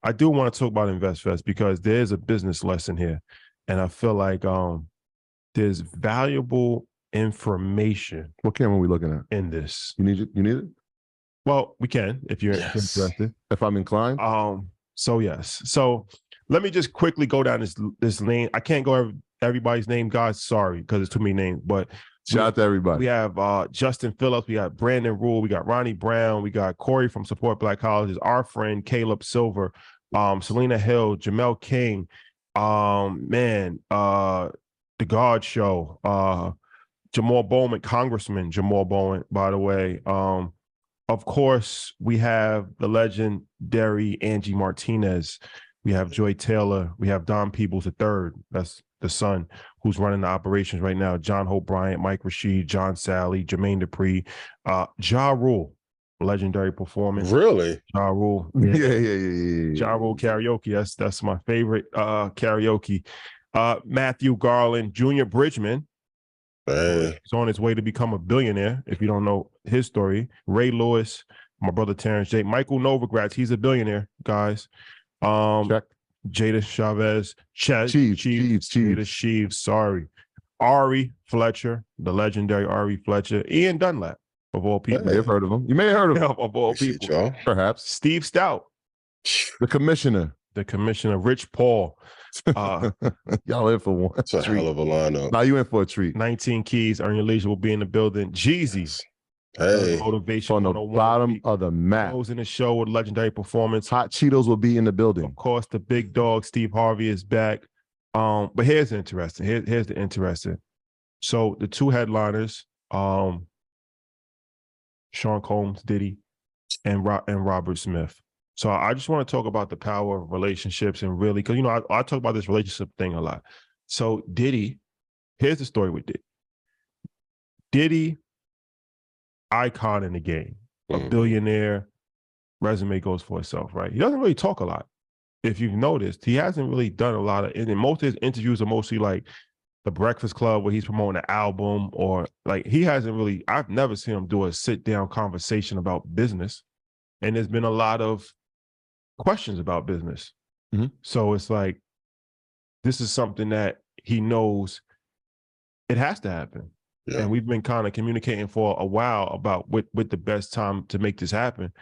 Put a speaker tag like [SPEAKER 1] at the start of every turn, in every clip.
[SPEAKER 1] I do want to talk about InvestFest because there's a business lesson here, and I feel like there's valuable information
[SPEAKER 2] What camera are we looking at?
[SPEAKER 1] in this.
[SPEAKER 2] You need it? You need it?
[SPEAKER 1] Well, we can if you're
[SPEAKER 3] Yes.
[SPEAKER 1] interested.
[SPEAKER 2] If I'm inclined?
[SPEAKER 1] So yes. So let me just quickly go down this lane. I can't go everybody's name, guys. Sorry, because it's too many names. But
[SPEAKER 2] Shout out to everybody.
[SPEAKER 1] we have Justin Phillips, we got Brandon Rule, we got Ronnie Brown, we got Corey from Support Black Colleges, our friend Caleb Silver, Selena Hill, Jamel King, The God Show, Jamal Bowman, Congressman Jamal Bowman, by the way. Of course, we have the legendary Angie Martinez. We have Joy Taylor. We have Don Peebles III. That's the son who's running the operations right now. John Hope Bryant, Mike Rashid, John Sally, Jermaine Dupri, Ja Rule, legendary performance.
[SPEAKER 3] Really?
[SPEAKER 1] Ja Rule.
[SPEAKER 2] Yeah.
[SPEAKER 1] Ja Rule karaoke. That's my favorite karaoke. Matthew Garland, Junior Bridgman.
[SPEAKER 3] Hey.
[SPEAKER 1] He's on his way to become a billionaire, if you don't know his story. Ray Lewis, my brother Terrence J. Michael Novogratz, he's a billionaire, guys.
[SPEAKER 2] Check.
[SPEAKER 1] Jada Chavez,
[SPEAKER 2] Chiefs.
[SPEAKER 1] Jada Sheaves, sorry. Ari Fletcher, the legendary Ari Fletcher. Ian Dunlap, of all people.
[SPEAKER 2] You may have heard of him. You may have heard of him.
[SPEAKER 1] Of all
[SPEAKER 3] Appreciate
[SPEAKER 1] people.
[SPEAKER 3] y'all.
[SPEAKER 2] Perhaps.
[SPEAKER 1] Steve Stout,
[SPEAKER 2] The commissioner.
[SPEAKER 1] Rich Paul.
[SPEAKER 2] Y'all in for one.
[SPEAKER 3] That's a hell of a lineup.
[SPEAKER 2] Now you in for a treat.
[SPEAKER 1] 19 Keys, Earn Your Leisure will be in the building. Jeezy,
[SPEAKER 3] Hey.
[SPEAKER 1] Motivation
[SPEAKER 2] On the
[SPEAKER 1] 101.
[SPEAKER 2] bottom of the map.
[SPEAKER 1] Closing the show with legendary performance.
[SPEAKER 2] Hot Cheetos will be in the building.
[SPEAKER 1] Of course, the big dog, Steve Harvey, is back. But here's the interesting. Here's the interesting. So the two headliners, Sean Combs, Diddy, and Robert Smith. So I just want to talk about the power of relationships and really, because I talk about this relationship thing a lot. So Diddy, here's the story with Diddy. Diddy, icon in the game, a billionaire, resume goes for itself, right? He doesn't really talk a lot. If you've noticed, he hasn't really done a lot of, and most of his interviews are mostly like the Breakfast Club where he's promoting an album, or like he hasn't really, I've never seen him do a sit down conversation about business. And there's been a lot of questions about business.
[SPEAKER 2] Mm-hmm.
[SPEAKER 1] So it's like, this is something that he knows it has to happen.
[SPEAKER 3] Yeah.
[SPEAKER 1] And we've been kind of communicating for a while about what the best time to make this happen.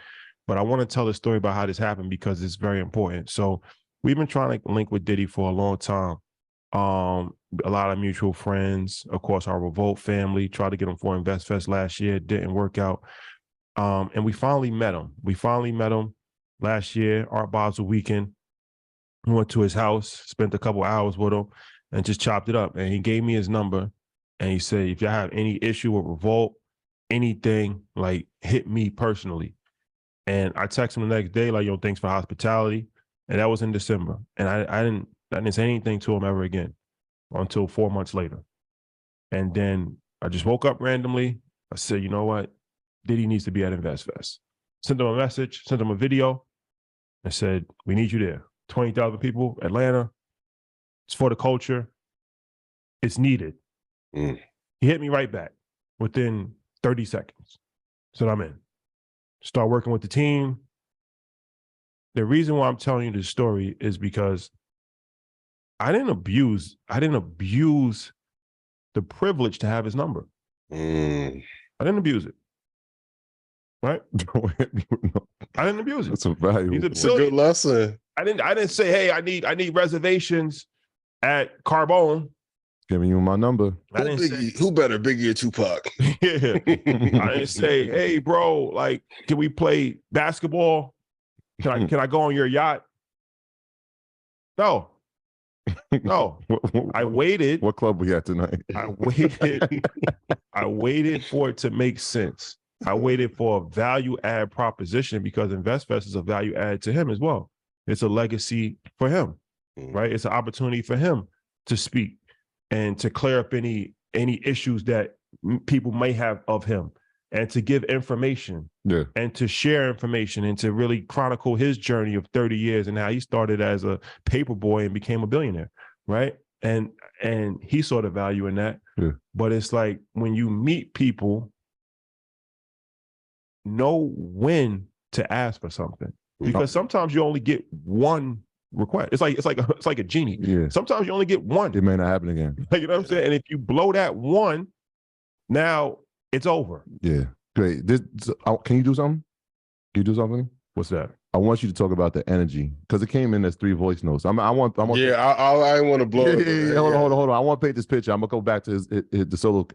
[SPEAKER 1] But I want to tell the story about how this happened because it's very important. So we've been trying to link with Diddy for a long time. A lot of mutual friends, of course, our Revolt family tried to get him for InvestFest last year. Didn't work out. And we finally met him. Last year, Art Basel weekend. We went to his house, spent a couple hours with him, and just chopped it up. And he gave me his number, and he said, if y'all have any issue with Revolt, anything, like, hit me personally. And I texted him the next day, like, yo, thanks for hospitality. And that was in December. And I didn't say anything to him ever again until 4 months later. And then I just woke up randomly. I said, you know what? Diddy needs to be at InvestFest. Sent him a message, sent him a video. I said, we need you there. 20,000 people, Atlanta. It's for the culture. It's needed. He hit me right back within 30 seconds. Said, I'm in. Start working with the team. The reason why I'm telling you this story is because I didn't abuse the privilege to have his number. I didn't abuse it. Right? I didn't abuse it.
[SPEAKER 2] That's a value.
[SPEAKER 3] It's a good lesson.
[SPEAKER 1] I didn't say, hey, I need reservations at Carbone.
[SPEAKER 2] Giving you my number.
[SPEAKER 3] Who better, Biggie or Tupac?
[SPEAKER 1] Yeah. I didn't say, hey, bro, like, can we play basketball? Can I go on your yacht? No. I waited.
[SPEAKER 2] What club we at tonight?
[SPEAKER 1] I waited for it to make sense. I waited for a value add proposition because InvestFest is a value add to him as well. It's a legacy for him, right? It's an opportunity for him to speak and to clear up any issues that people may have of him, and to give information, and to share information, and to really chronicle his journey of 30 years and how he started as a paper boy and became a billionaire, right? And he saw the value in that.
[SPEAKER 2] Yeah.
[SPEAKER 1] But it's like when you meet people, know when to ask for something. because sometimes you only get one request. It's like a genie.
[SPEAKER 2] Yeah.
[SPEAKER 1] Sometimes you only get one.
[SPEAKER 2] It may not happen again.
[SPEAKER 1] You know what I'm saying? And if you blow that one, now it's over.
[SPEAKER 2] Yeah. Great. Can you do something? Can you do something?
[SPEAKER 1] What's that?
[SPEAKER 2] I want you to talk about the energy because it came in as 3 voice notes. I want.
[SPEAKER 3] Yeah, I want to blow.
[SPEAKER 2] Yeah. Hold on. I want to paint this picture. I'm gonna go back to the solo.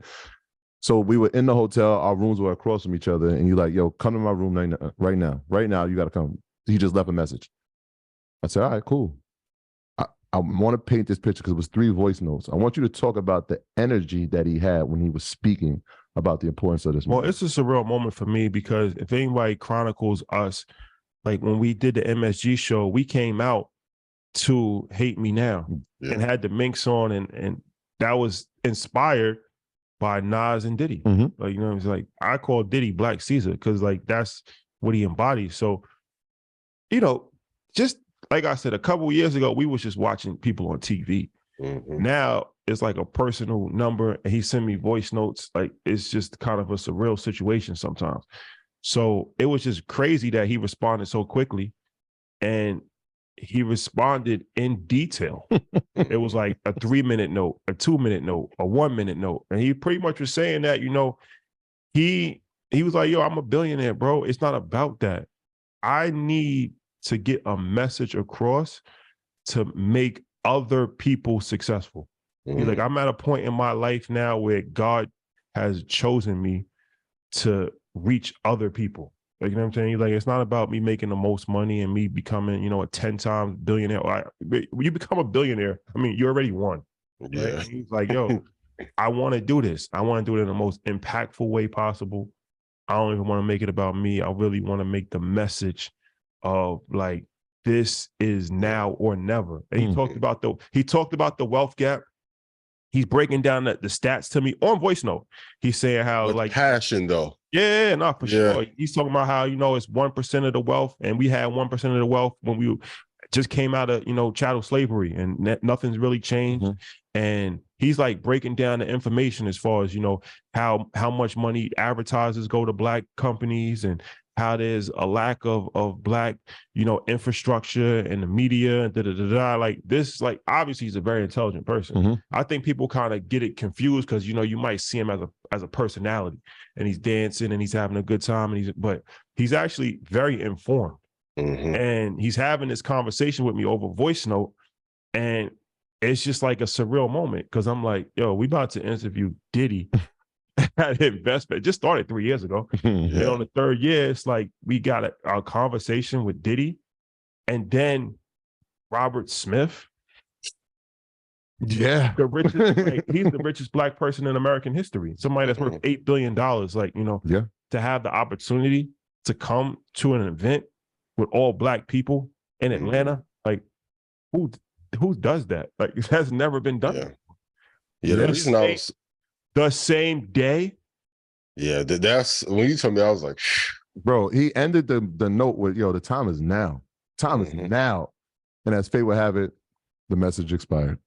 [SPEAKER 2] So we were in the hotel. Our rooms were across from each other, and you're like, "Yo, come to my room right now. Right now, you got to come." He just left a message. I said, "All right, cool." I want to paint this picture because it was 3 voice notes. I want you to talk about the energy that he had when he was speaking about the importance of this.
[SPEAKER 1] Well, it's a surreal moment for me because if anybody chronicles us, like when we did the MSG show, we came out to Hate Me Now and had the minks on, and that was inspired by Nas and Diddy. Like, you know, it's like I call Diddy Black Caesar because like that's what he embodies. So, you know, just like I said, a couple of years ago, we was just watching people on TV. Now it's like a personal number, and he sent me voice notes. Like it's just kind of a surreal situation sometimes. So it was just crazy that he responded so quickly, and he responded in detail. It was like a 3-minute note, a 2-minute note, a 1-minute note, and he pretty much was saying that, you know, he was like, "Yo, I'm a billionaire, bro. It's not about that. I need to get a message across to make other people successful." He's like, "I'm at a point in my life now where God has chosen me to reach other people." Like, you know what I'm saying? He's like, "It's not about me making the most money and me becoming, you know, a 10 times billionaire. When you become a billionaire, I mean, you already won." Right? And he's like, "Yo, I want to do this. I want to do it in the most impactful way possible. I don't even want to make it about me. I really want to make the message of like, this is now or never." And he talked about the wealth gap. He's breaking down the stats to me on voice note. He's saying how
[SPEAKER 3] with
[SPEAKER 1] like
[SPEAKER 3] passion though.
[SPEAKER 1] Yeah, no, for sure. He's talking about how, you know, it's 1% of the wealth, and we had 1% of the wealth when we just came out of, you know, chattel slavery, and nothing's really changed. And he's like breaking down the information as far as, you know, how much money advertisers go to Black companies, and how there's a lack of Black, you know, infrastructure and the media and like this. Like, obviously he's a very intelligent person. I think people kind of get it confused because, you know, you might see him as a personality, and he's dancing and he's having a good time, but he's actually very informed. And he's having this conversation with me over voice note, and it's just like a surreal moment because I'm like, "Yo, we about to interview Diddy." At investment. It just started 3 years ago. And on the 3rd year, it's like we got a conversation with Diddy, and then Robert Smith.
[SPEAKER 2] Yeah.
[SPEAKER 1] The richest, like, he's the richest Black person in American history. Somebody that's worth $8 billion. Like, you know, to have the opportunity to come to an event with all Black people in Atlanta, like who does that? Like, it has never been done.
[SPEAKER 3] The reason I was
[SPEAKER 1] the same day.
[SPEAKER 3] Yeah, that's when you told me, I was like,
[SPEAKER 2] bro, he ended the note with, "Yo, the time is now. Time is now." And as fate would have it, the message expired.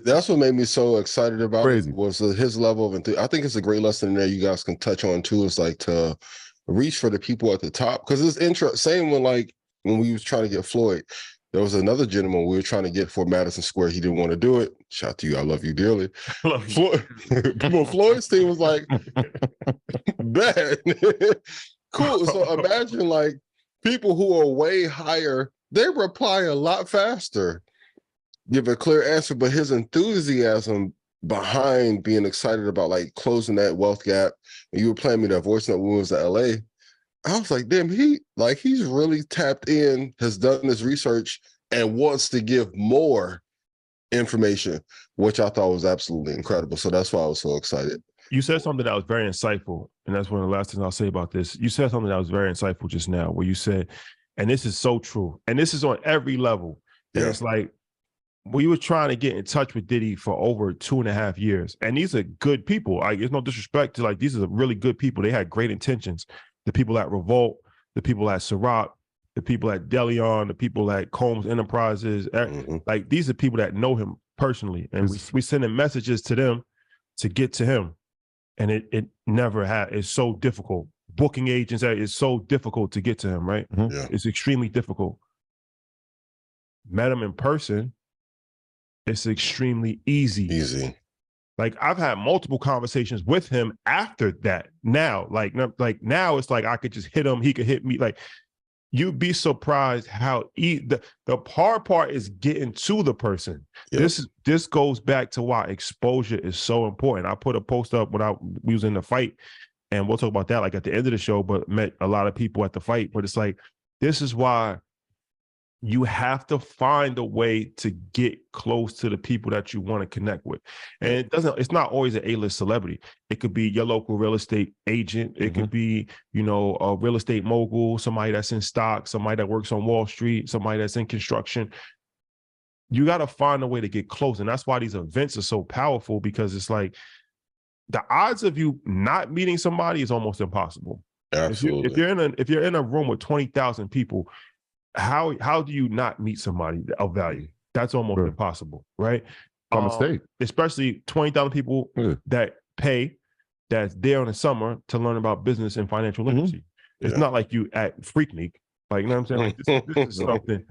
[SPEAKER 3] That's what made me so excited about
[SPEAKER 2] Crazy.
[SPEAKER 3] it, was his level of enthusiasm. I think it's a great lesson there you guys can touch on too. It's like to reach for the people at the top, because it's same when we was trying to get Floyd. There was another gentleman we were trying to get for Madison Square. He didn't want to do it. Shout out to you. I love you dearly. Floyd's team was like, bad. Cool. So imagine like people who are way higher, they reply a lot faster, give a clear answer, but his enthusiasm behind being excited about like closing that wealth gap. And you were playing me that voice note when we was in LA. I was like, damn, he's really tapped in, has done his research, and wants to give more information, which I thought was absolutely incredible. So that's why I was so excited.
[SPEAKER 1] You said something that was very insightful, and that's one of the last things I'll say about this. You said something that was very insightful just now, where you said, and this is so true, and this is on every level. And it's like, we were trying to get in touch with Diddy for over 2.5 years, and these are good people. Like, there's no disrespect to, like, these are really good people. They had great intentions. The people at Revolt, the people at Ciroc, the people at Deleon, the people at Combs Enterprises, like these are people that know him personally, and we sending messages to them to get to him, and it never had. It's so difficult, booking agents. It's so difficult to get to him, right?
[SPEAKER 3] Yeah.
[SPEAKER 1] It's extremely difficult. Met him in person, it's extremely easy.
[SPEAKER 3] Easy.
[SPEAKER 1] Like I've had multiple conversations with him after that. Now, like now it's like I could just hit him, he could hit me. Like you'd be surprised how the hard part is getting to the person.
[SPEAKER 3] Yep.
[SPEAKER 1] This goes back to why exposure is so important. I put a post up when we was in the fight, and we'll talk about that like at the end of the show, but met a lot of people at the fight. But it's like, this is why you have to find a way to get close to the people that you want to connect with. And it's not always an A-list celebrity. It could be your local real estate agent. It could be, a real estate mogul, somebody that's in stock, somebody that works on Wall Street, somebody that's in construction. You got to find a way to get close. And that's why these events are so powerful, because it's like the odds of you not meeting somebody is almost impossible.
[SPEAKER 3] Absolutely.
[SPEAKER 1] If you're in a room with 20,000 people, how do you not meet somebody of value? That's almost impossible, right?
[SPEAKER 2] By mistake.
[SPEAKER 1] Especially 20,000 people that pay, that's there in the summer to learn about business and financial literacy. It's not like you at Freaknik. Like, you know what I'm saying? Like, this is something.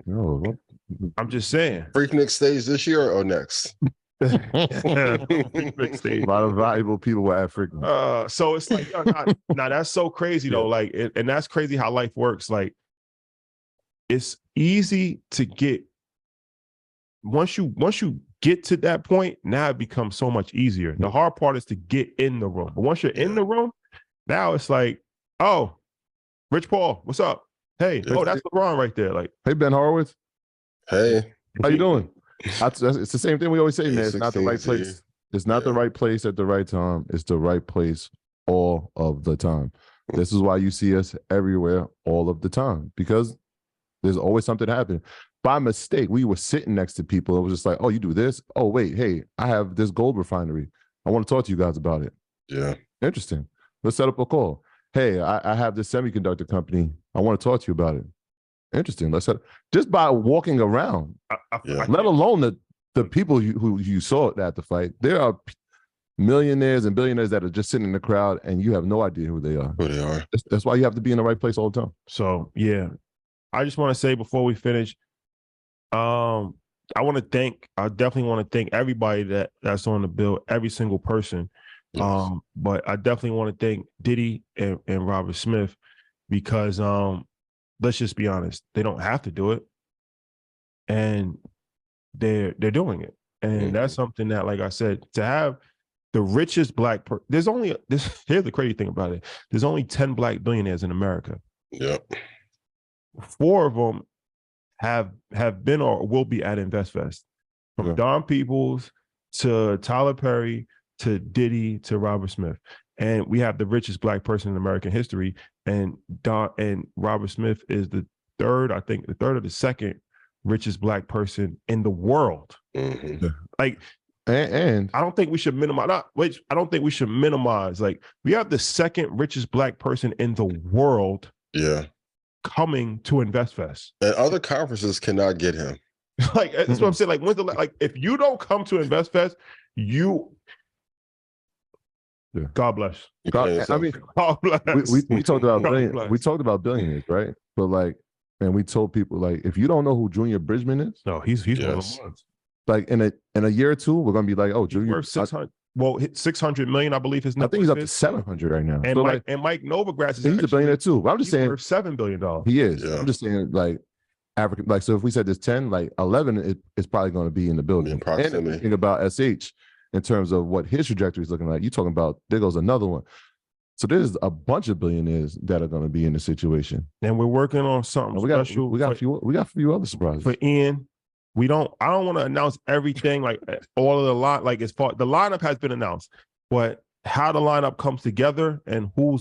[SPEAKER 1] I'm just saying.
[SPEAKER 3] Freaknik stays this year or next?
[SPEAKER 1] Freaknik stage.
[SPEAKER 2] A lot of valuable people were at Freaknik.
[SPEAKER 1] So it's like, now that's so crazy though. Like, and that's crazy how life works. Like, it's easy to get, once you get to that point, now it becomes so much easier. The hard part is to get in the room. But once you're in the room, now it's like, oh, Rich Paul, what's up? Hey, that's LeBron right there. Like,
[SPEAKER 2] hey, Ben Horowitz.
[SPEAKER 3] Hey.
[SPEAKER 2] How you doing? It's the same thing we always say, man. It's not the right place. It's not the right place at the right time. It's the right place all of the time. This is why you see us everywhere all of the time, because there's always something happening. By mistake, we were sitting next to people. It was just like, oh, you do this? Oh, wait, hey, I have this gold refinery. I want to talk to you guys about it.
[SPEAKER 3] Yeah.
[SPEAKER 2] Interesting. Let's set up a call. Hey, I have this semiconductor company. I want to talk to you about it. Interesting. Let's set just by walking around, let alone the people who you saw at the fight. There are millionaires and billionaires that are just sitting in the crowd, and you have no idea who they are. That's why you have to be in the right place all the time.
[SPEAKER 1] So, yeah. I just want to say before we finish, I definitely want to thank everybody that's on the bill, every single person. Yes. But I definitely want to thank Diddy and Robert Smith, because let's just be honest, they don't have to do it, and they're doing it. And that's something that, like I said, to have the richest black here's the crazy thing about it. There's only 10 black billionaires in America.
[SPEAKER 3] Yep.
[SPEAKER 1] 4 of them have been or will be at InvestFest, from Don Peoples to Tyler Perry to Diddy to Robert Smith. And we have the richest black person in American history. And Robert Smith is the third or the second richest black person in the world. Like, and I don't think we should minimize. I don't think we should minimize. Like, we have the second richest black person in the world.
[SPEAKER 3] Yeah.
[SPEAKER 1] Coming to InvestFest.
[SPEAKER 3] And other conferences cannot get him.
[SPEAKER 1] Like, that's what I'm saying. Like, if you don't come to InvestFest, God bless.
[SPEAKER 2] I mean,
[SPEAKER 1] God bless.
[SPEAKER 2] We talked about we talked about billionaires, right? But like, and we told people, like, if you don't know who Junior Bridgman is,
[SPEAKER 1] no, he's one of the ones.
[SPEAKER 2] Like in a year or two, we're gonna be like, oh, Junior,
[SPEAKER 1] worth 600. Well, 600 million, I believe his.
[SPEAKER 2] I think he's up to 700 right now.
[SPEAKER 1] And so Mike Novogratz is.
[SPEAKER 2] He's a billionaire too. But I'm just saying,
[SPEAKER 1] worth $7 billion.
[SPEAKER 2] He is. Yeah. I'm just saying, like, African, like, so if we said there's 10, like 11, it's probably going to be in the building. And think about SH in terms of what his trajectory is looking like. You're talking about, there goes another one. So there's a bunch of billionaires that are going to be in the situation, and
[SPEAKER 1] we're working on something special.
[SPEAKER 2] We got a few other surprises
[SPEAKER 1] for Ian. I don't want to announce everything, like all of the line, like as far the lineup has been announced, but how the lineup comes together and who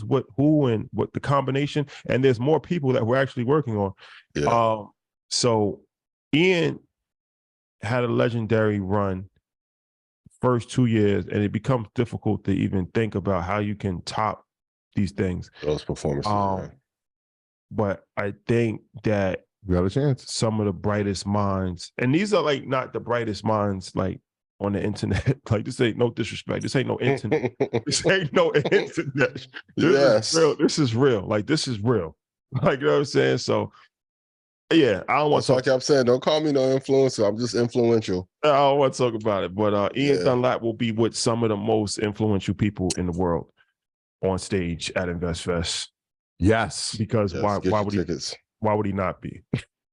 [SPEAKER 1] and what the combination, and there's more people that we're actually working on. Yeah. So Ian had a legendary run first 2 years, and it becomes difficult to even think about how you can top these things.
[SPEAKER 3] Those performances.
[SPEAKER 1] But I think that
[SPEAKER 2] we have a chance.
[SPEAKER 1] Some of the brightest minds, and these are like not the brightest minds like on the internet. Like, this ain't no disrespect. This ain't no internet. This ain't no internet.
[SPEAKER 3] Yes.
[SPEAKER 1] Is real. This is real. Like, this is real. Like, you know what I'm saying? So, yeah, I don't want
[SPEAKER 3] So
[SPEAKER 1] to
[SPEAKER 3] I kept saying, don't call me no influencer. I'm just influential.
[SPEAKER 1] I don't want to talk about it. But Ian
[SPEAKER 3] Yeah.
[SPEAKER 1] Dunlap will be with some of the most influential people in the world on stage at InvestFest.
[SPEAKER 2] Yes.
[SPEAKER 1] Because
[SPEAKER 3] Yes,
[SPEAKER 1] why
[SPEAKER 3] get your
[SPEAKER 1] would
[SPEAKER 3] tickets.
[SPEAKER 1] why would he not be?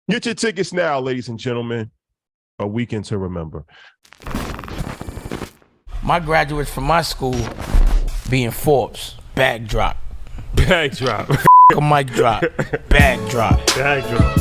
[SPEAKER 1] Get your tickets now, ladies and gentlemen. A weekend to remember.
[SPEAKER 4] My graduates from my school being Forbes, bag drop.
[SPEAKER 1] Bag drop.
[SPEAKER 4] A mic drop, bag drop.
[SPEAKER 1] Bag drop.